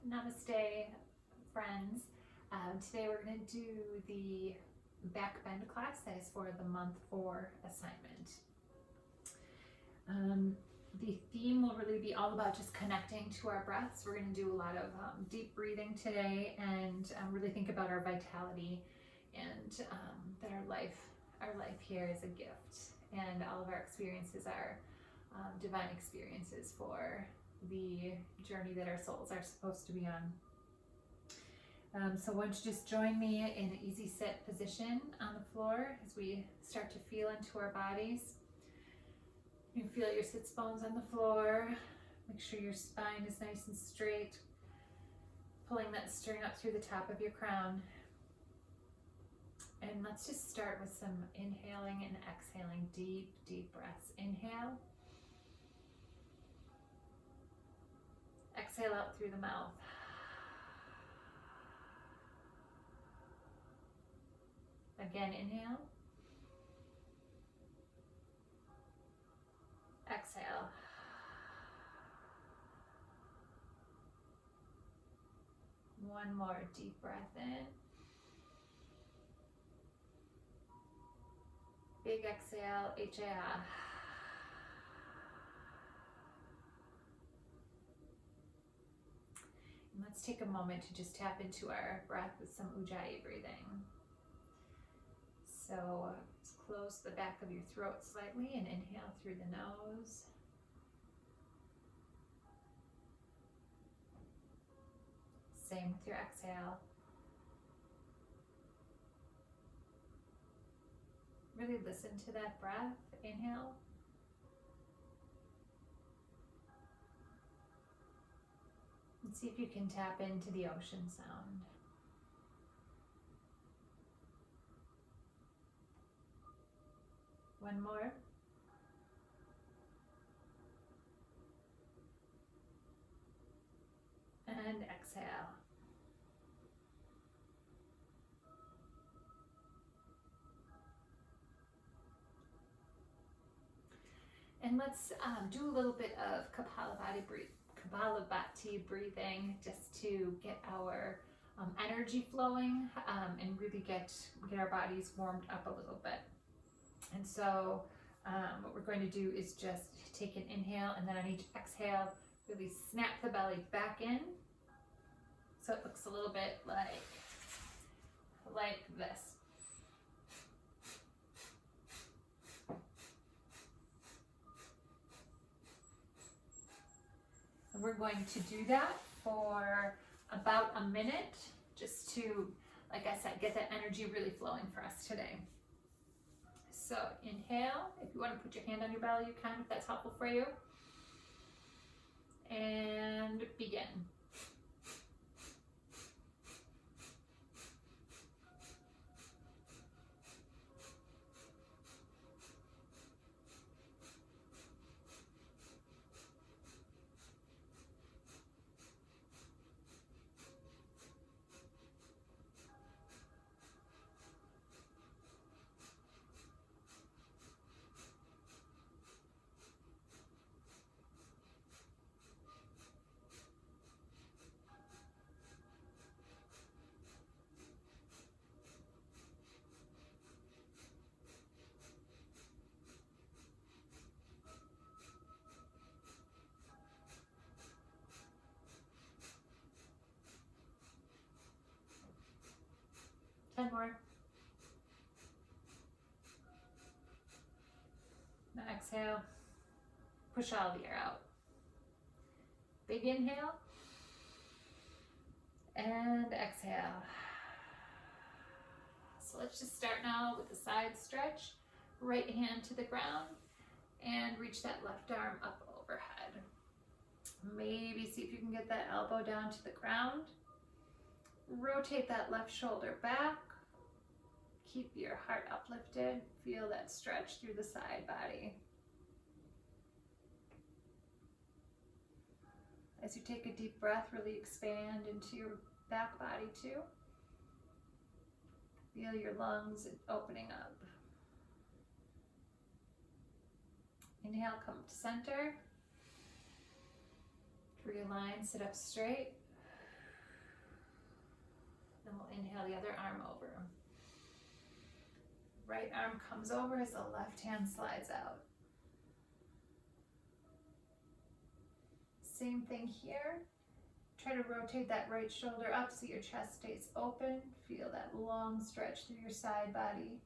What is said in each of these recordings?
Namaste, friends. Today we're going to do the back bend class that is for the month 4 assignment. The theme will really be all about just connecting to our breaths. We're going to do a lot of deep breathing today and really think about our vitality and that our life here is a gift, and all of our experiences are divine experiences for the journey that our souls are supposed to be on. So why don't you just join me in an easy sit position on the floor as we start to feel into our bodies. You can feel your sits bones on the floor. Make sure your spine is nice and straight. Pulling that string up through the top of your crown. And let's just start with some inhaling and exhaling, deep, deep breaths. Inhale. Exhale out through the mouth. Again, inhale. Exhale. One more deep breath in. Big exhale, HAA. And let's take a moment to just tap into our breath with some Ujjayi breathing. So just close the back of your throat slightly and inhale through the nose. Same with your exhale. Really listen to that breath. Inhale. And see if you can tap into the ocean sound. One more. And exhale. And let's do a little bit of Kapalabhati breathing just to get our energy flowing and really get our bodies warmed up a little bit. And so what we're going to do is just take an inhale, and then on each exhale, really snap the belly back in. So it looks a little bit like this. And we're going to do that for about a minute, just to, like I said, get that energy really flowing for us today. So inhale. If you want to put your hand on your belly, you can, if that's helpful for you. And begin. Ten more. Now exhale. Push all the air out. Big inhale. And exhale. So let's just start now with the side stretch. Right hand to the ground and reach that left arm up overhead. Maybe see if you can get that elbow down to the ground. Rotate that left shoulder back. Keep your heart uplifted. Feel that stretch through the side body. As you take a deep breath, really expand into your back body too. Feel your lungs opening up. Inhale, come to center. Realign, sit up straight. Then we'll inhale the other arm over. Right arm comes over as the left hand slides out. Same thing here. Try to rotate that right shoulder up so your chest stays open. Feel that long stretch through your side body.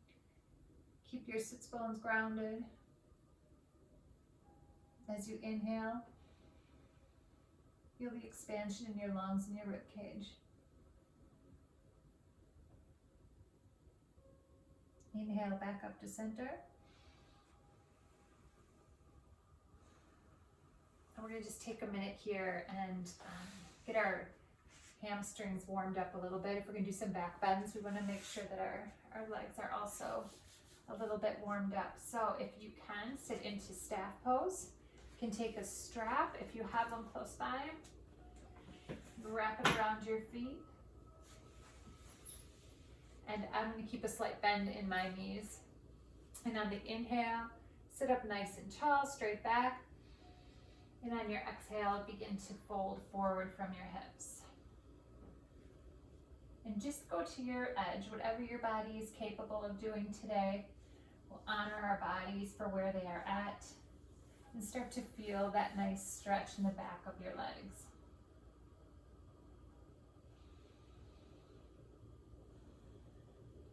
Keep your sits bones grounded. As you inhale, feel the expansion in your lungs and your rib cage. Inhale back up to center. And we're going to just take a minute here and get our hamstrings warmed up a little bit. If we're going to do some back bends, we want to make sure that our legs are also a little bit warmed up. So if you can, sit into staff pose. You can take a strap if you have them close by. Wrap it around your feet. And I'm going to keep a slight bend in my knees. And on the inhale, sit up nice and tall, straight back. And on your exhale, begin to fold forward from your hips. And just go to your edge, whatever your body is capable of doing today. We'll honor our bodies for where they are at. And start to feel that nice stretch in the back of your legs.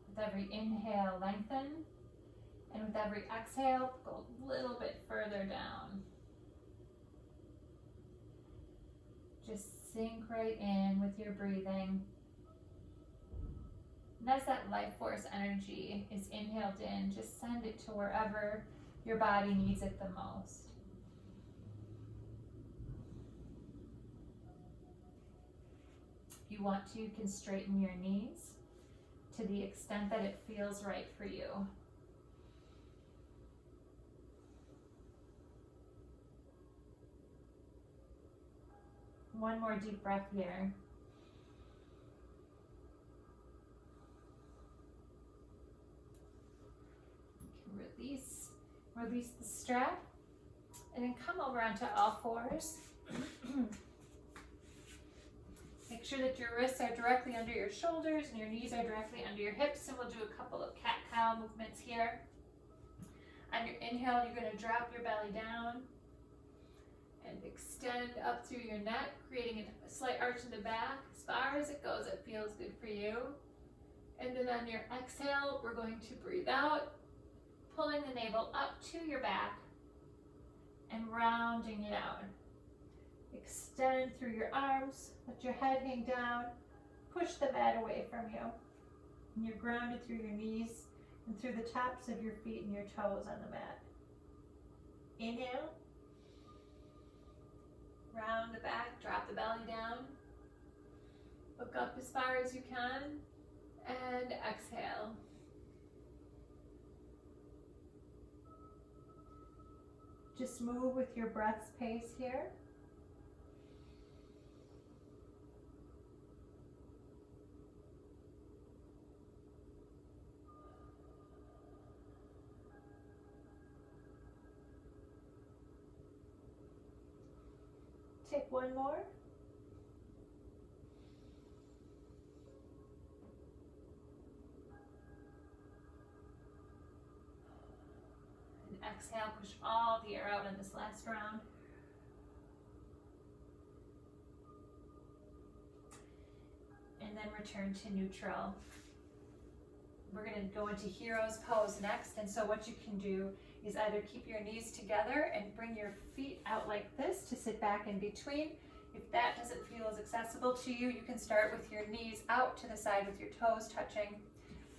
With every inhale, lengthen. And with every exhale, go a little bit further down. Just sink right in with your breathing. And as that life force energy is inhaled in, just send it to wherever your body needs it the most. If you want to, you can straighten your knees to the extent that it feels right for you. One more deep breath here. You can release the strap, and then come over onto all fours. Make sure that your wrists are directly under your shoulders and your knees are directly under your hips, and we'll do a couple of cat-cow movements here. On your inhale, you're going to drop your belly down and extend up through your neck, creating a slight arch in the back. As far as it goes, it feels good for you. And then on your exhale, we're going to breathe out, pulling the navel up to your back and rounding it out. Extend through your arms, let your head hang down, push the mat away from you. And you're grounded through your knees and through the tops of your feet and your toes on the mat. Inhale. Round the back, drop the belly down. Look up as far as you can. And exhale. Just move with your breath's pace here. Take one more. And exhale, push all the air out in this last round. And then return to neutral. We're going to go into hero's pose next. And so what you can do is either keep your knees together and bring your feet out like this to sit back in between. If that doesn't feel as accessible to you, you can start with your knees out to the side with your toes touching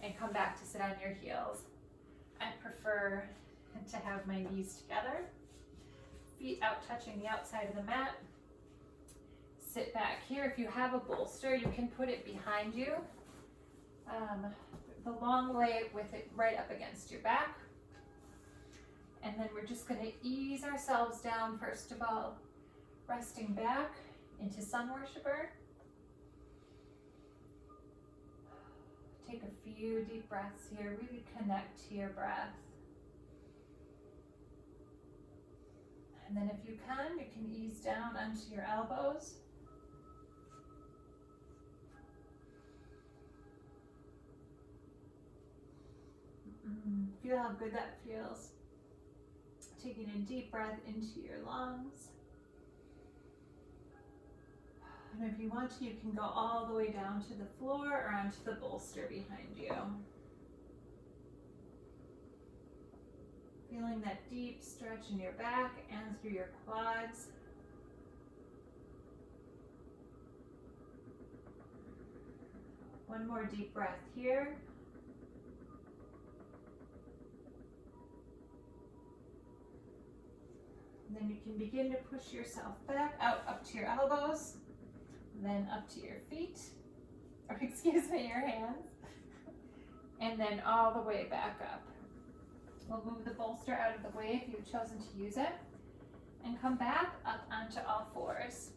and come back to sit on your heels. I prefer to have my knees together, feet out touching the outside of the mat. Sit back here. If you have a bolster, you can put it behind you, the long way with it right up against your back. And then we're just going to ease ourselves down, first of all, resting back into Sun Worshipper. Take a few deep breaths here, really connect to your breath. And then if you can ease down onto your elbows. Feel how good that feels. Taking a deep breath into your lungs. And if you want to, you can go all the way down to the floor or onto the bolster behind you. Feeling that deep stretch in your back and through your quads. One more deep breath here. And then you can begin to push yourself back out up to your elbows, then up to your feet, or excuse me, your hands, and then all the way back up. We'll move the bolster out of the way if you've chosen to use it, and come back up onto all fours.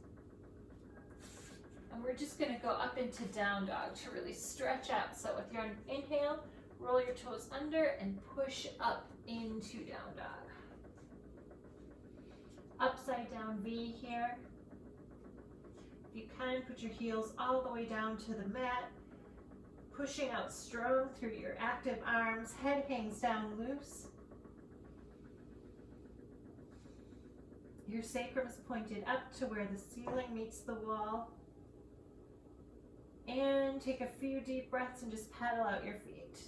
And we're just gonna go up into down dog to really stretch out. So with your inhale, roll your toes under and push up into down dog. Upside down V here. If you can, put your heels all the way down to the mat, pushing out strong through your active arms, head hangs down loose. Your sacrum is pointed up to where the ceiling meets the wall. And take a few deep breaths and just paddle out your feet.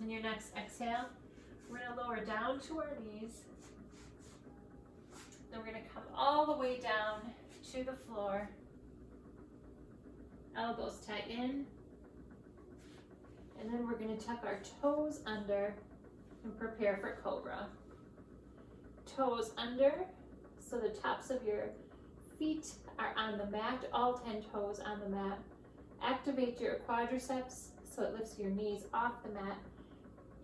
And your next exhale, we're going to lower down to our knees. Then we're going to come all the way down to the floor. Elbows tight in. And then we're going to tuck our toes under and prepare for cobra. Toes under, so the tops of your feet are on the mat, all 10 toes on the mat. Activate your quadriceps so it lifts your knees off the mat.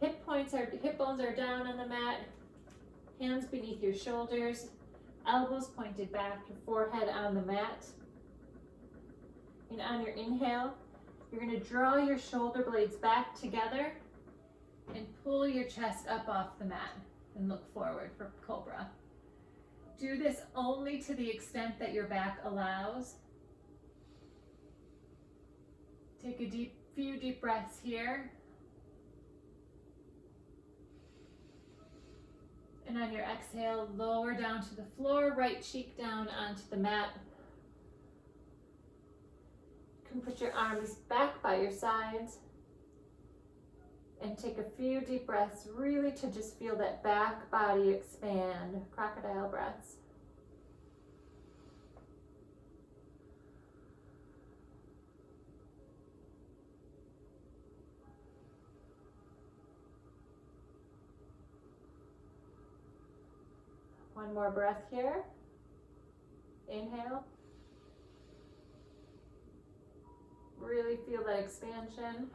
Hip bones are down on the mat, hands beneath your shoulders, elbows pointed back, your forehead on the mat. And on your inhale, you're going to draw your shoulder blades back together and pull your chest up off the mat and look forward for cobra. Do this only to the extent that your back allows. Take a few deep breaths here. And on your exhale, lower down to the floor, right cheek down onto the mat. You can put your arms back by your sides and take a few deep breaths, really to just feel that back body expand, crocodile breaths. One more breath here. Inhale. Really feel that expansion.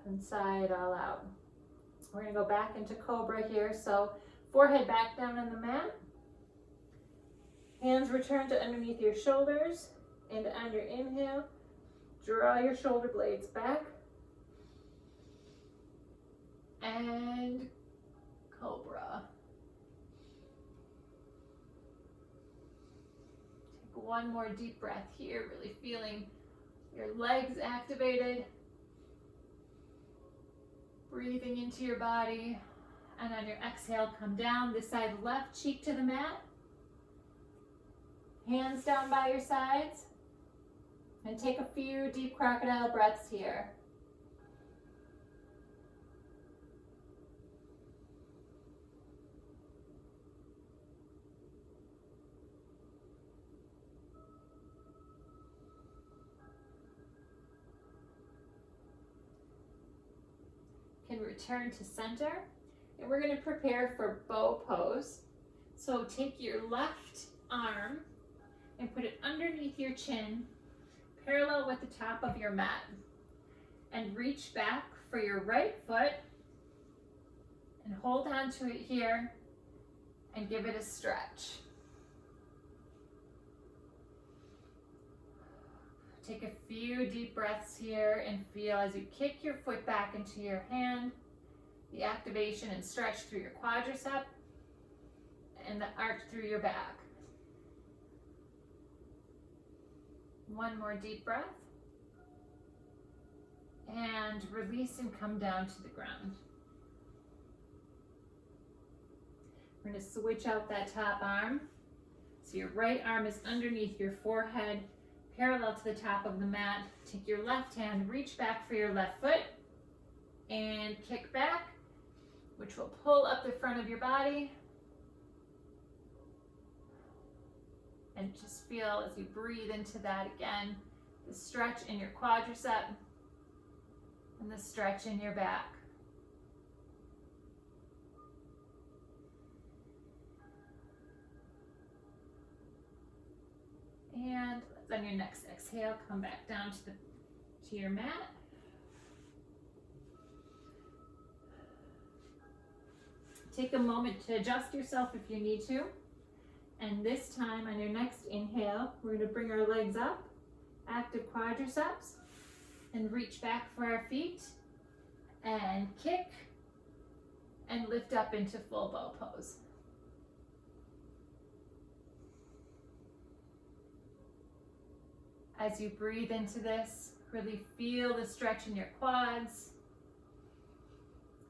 And sigh it all out. We're going to go back into cobra here. So forehead back down on the mat. Hands return to underneath your shoulders. And on your inhale, draw your shoulder blades back. And cobra. One more deep breath here, really feeling your legs activated. Breathing into your body. And on your exhale, come down this side, left cheek to the mat. Hands down by your sides. And take a few deep crocodile breaths here. Can return to center, and we're going to prepare for bow pose. So take your left arm and put it underneath your chin, parallel with the top of your mat, and reach back for your right foot and hold on to it here and give it a stretch. Take a few deep breaths here and feel as you kick your foot back into your hand the activation and stretch through your quadricep and the arch through your back. One more deep breath. And release and come down to the ground. We're going to switch out that top arm. So your right arm is underneath your forehead, parallel to the top of the mat. Take your left hand, reach back for your left foot, and kick back, which will pull up the front of your body. And just feel as you breathe into that again, the stretch in your quadricep and the stretch in your back. And on your next exhale, come back down to your mat. Take a moment to adjust yourself if you need to. And this time on your next inhale, we're going to bring our legs up, active quadriceps, and reach back for our feet, and kick, and lift up into full bow pose. As you breathe into this, really feel the stretch in your quads,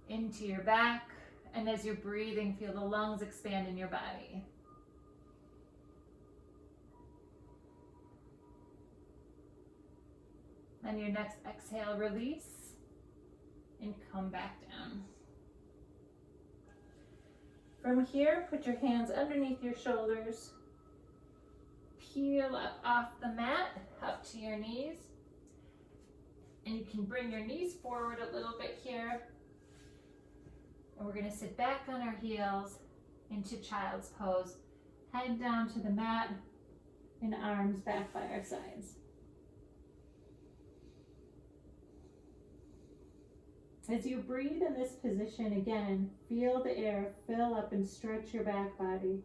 into your back, and as you're breathing, feel the lungs expand in your body. On your next exhale, release and come back down. From here, put your hands underneath your shoulders. Peel up off the mat, up to your knees. And you can bring your knees forward a little bit here. And we're going to sit back on our heels into child's pose. Head down to the mat and arms back by our sides. As you breathe in this position again, feel the air fill up and stretch your back body.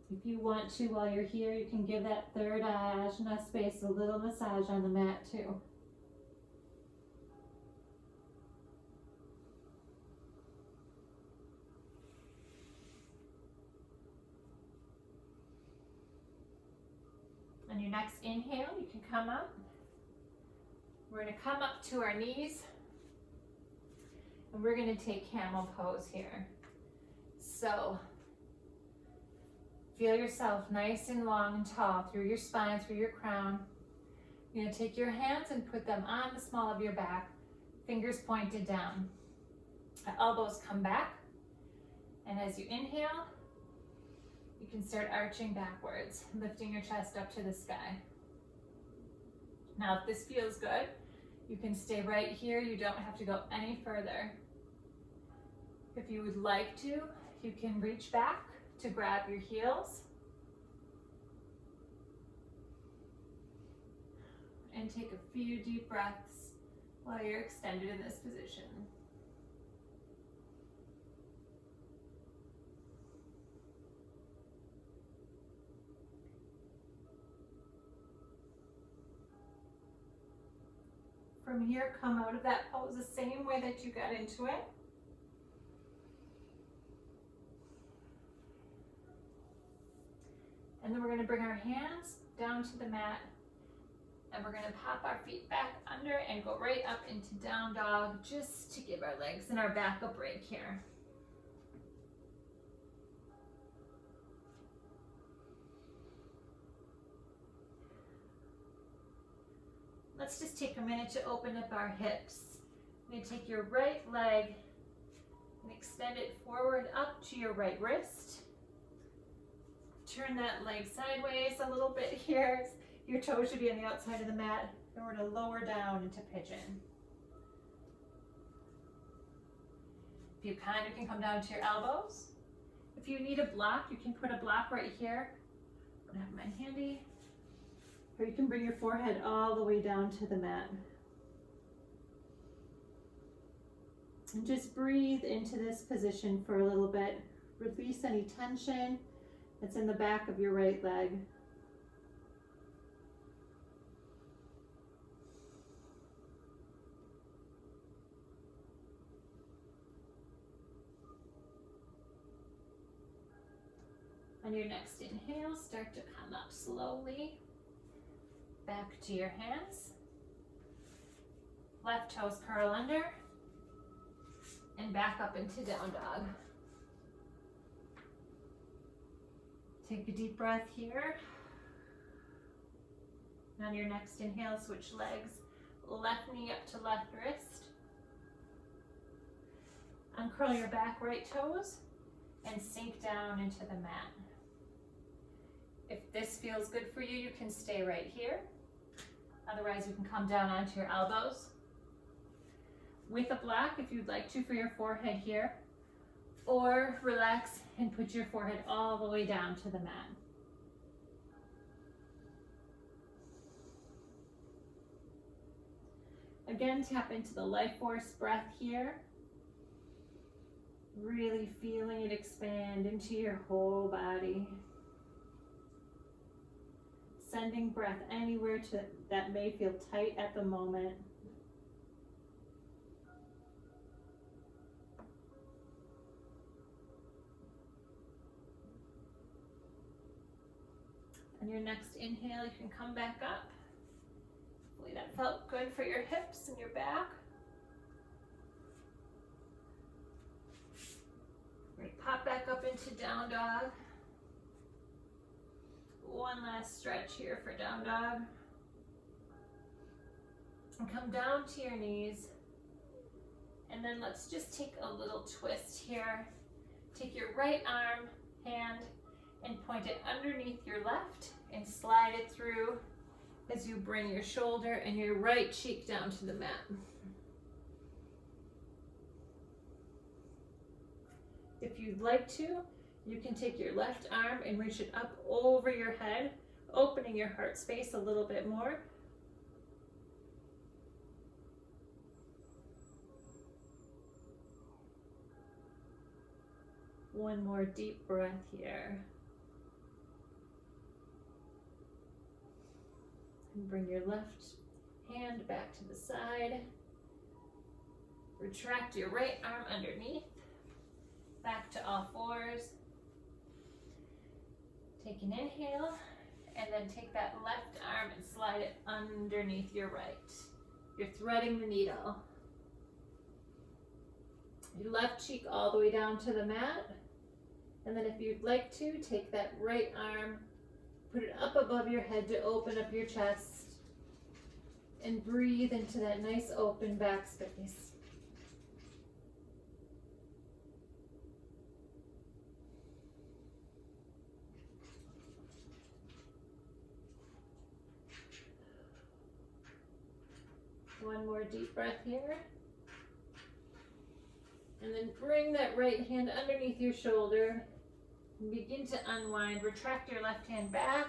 If you want to, while you're here, you can give that third eye, Ajna space, a little massage on the mat too. On your next inhale, you can come up. We're going to come up to our knees, and we're going to take camel pose here. So feel yourself nice and long and tall through your spine, through your crown. You're going to take your hands and put them on the small of your back, fingers pointed down. Elbows come back, and as you inhale, you can start arching backwards, lifting your chest up to the sky. Now, if this feels good, you can stay right here. You don't have to go any further. If you would like to, you can reach back to grab your heels and take a few deep breaths while you're extended in this position. From here, come out of that pose the same way that you got into it. And then we're going to bring our hands down to the mat, and we're going to pop our feet back under and go right up into down dog, just to give our legs and our back a break here. Let's just take a minute to open up our hips. You're going to take your right leg and extend it forward up to your right wrist. Turn that leg sideways a little bit here. Your toes should be on the outside of the mat. And we're going to lower down into pigeon. If you can come down to your elbows. If you need a block, you can put a block right here. I'm going to have mine handy. Or you can bring your forehead all the way down to the mat. And just breathe into this position for a little bit. Release any tension that's in the back of your right leg. On your next inhale, start to come up slowly. Back to your hands. Left toes curl under. And back up into down dog. Take a deep breath here. And on your next inhale, switch legs. Left knee up to left wrist. Uncurl your back right toes and sink down into the mat. If this feels good for you, you can stay right here. Otherwise, you can come down onto your elbows. With a block, if you'd like to, for your forehead here, or relax and put your forehead all the way down to the mat. Again, tap into the life force breath here. Really feeling it expand into your whole body. Sending breath anywhere that may feel tight at the moment. On your next inhale, you can come back up. Hopefully that felt good for your hips and your back. We're going to pop back up into down dog. One last stretch here for down dog. And come down to your knees. And then let's just take a little twist here. Take your right arm, hand, and point it underneath your left and slide it through as you bring your shoulder and your right cheek down to the mat. If you'd like to, you can take your left arm and reach it up over your head, opening your heart space a little bit more. One more deep breath here. And bring your left hand back to the side. Retract your right arm underneath. Back to all fours. Take an inhale, and then take that left arm and slide it underneath your right. You're threading the needle. Your left cheek all the way down to the mat. And then if you'd like to, take that right arm, put it up above your head to open up your chest, and breathe into that nice open back space. One more deep breath here. And then bring that right hand underneath your shoulder and begin to unwind. Retract your left hand back.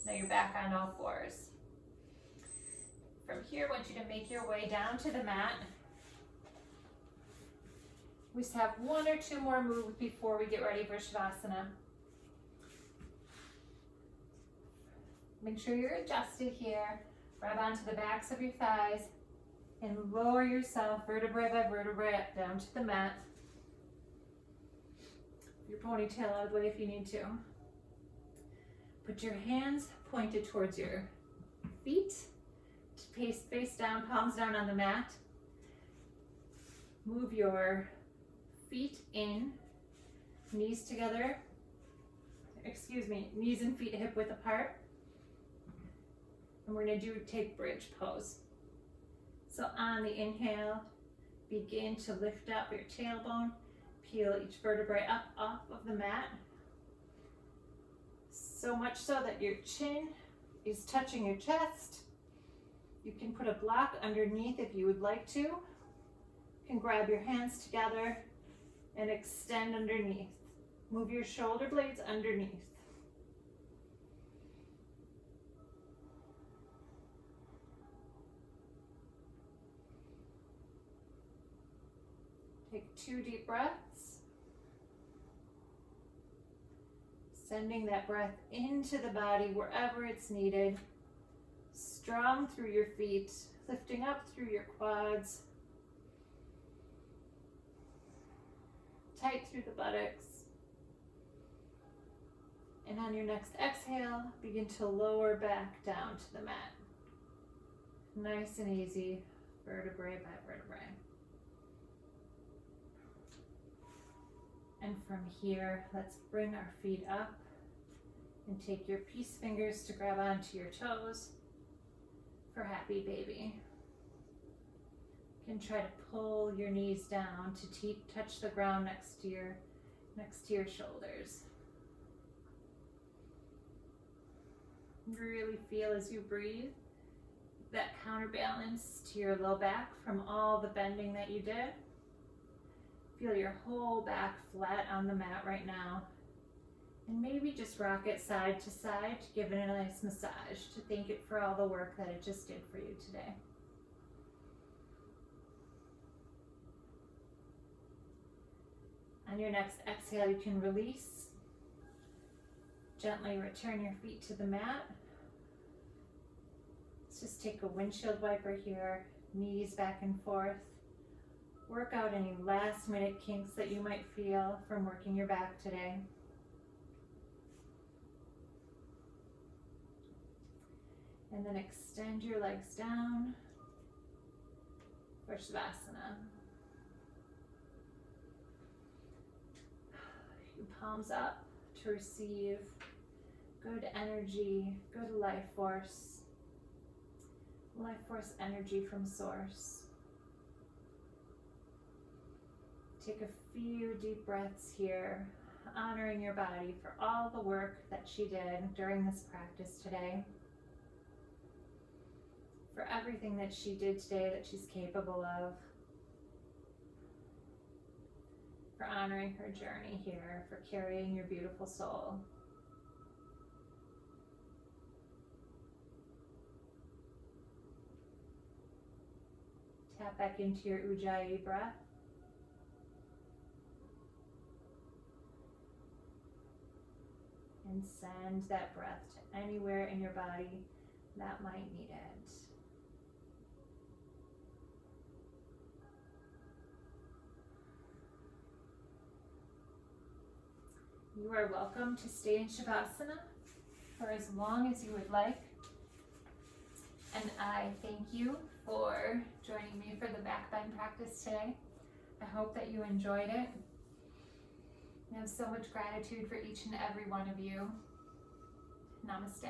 Now you're back on all fours. From here, I want you to make your way down to the mat. We just have one or two more moves before we get ready for Shavasana. Make sure you're adjusted here. Grab onto the backs of your thighs and lower yourself vertebrae by vertebrae up down to the mat. Your ponytail out of the way if you need to. Put your hands pointed towards your feet. Face down, palms down on the mat. Move your feet in, knees together. Knees and feet hip width apart. And we're going to take bridge pose. So on the inhale, begin to lift up your tailbone, peel each vertebrae up off of the mat. So much so that your chin is touching your chest. You can put a block underneath if you would like to. You can grab your hands together and extend underneath. Move your shoulder blades underneath. 2 deep breaths. Sending that breath into the body wherever it's needed. Strong through your feet, lifting up through your quads. Tight through the buttocks. And on your next exhale, begin to lower back down to the mat. Nice and easy, vertebrae by vertebrae. And from here, let's bring our feet up and take your peace fingers to grab onto your toes for happy baby. You can try to pull your knees down to touch the ground next to your shoulders. Really feel as you breathe that counterbalance to your low back from all the bending that you did. Feel your whole back flat on the mat right now. And maybe just rock it side to side to give it a nice massage to thank it for all the work that it just did for you today. On your next exhale, you can release. Gently return your feet to the mat. Let's just take a windshield wiper here, knees back and forth. Work out any last minute kinks that you might feel from working your back today. And then extend your legs down for Shavasana. Your palms up to receive good energy, good life force energy from Source. Take a few deep breaths here, honoring your body for all the work that she did during this practice today, for everything that she did today that she's capable of, for honoring her journey here, for carrying your beautiful soul. Tap back into your Ujjayi breath. And send that breath to anywhere in your body that might need it. You are welcome to stay in Shavasana for as long as you would like. And I thank you for joining me for the back bend practice today. I hope that you enjoyed it. I have so much gratitude for each and every one of you. Namaste.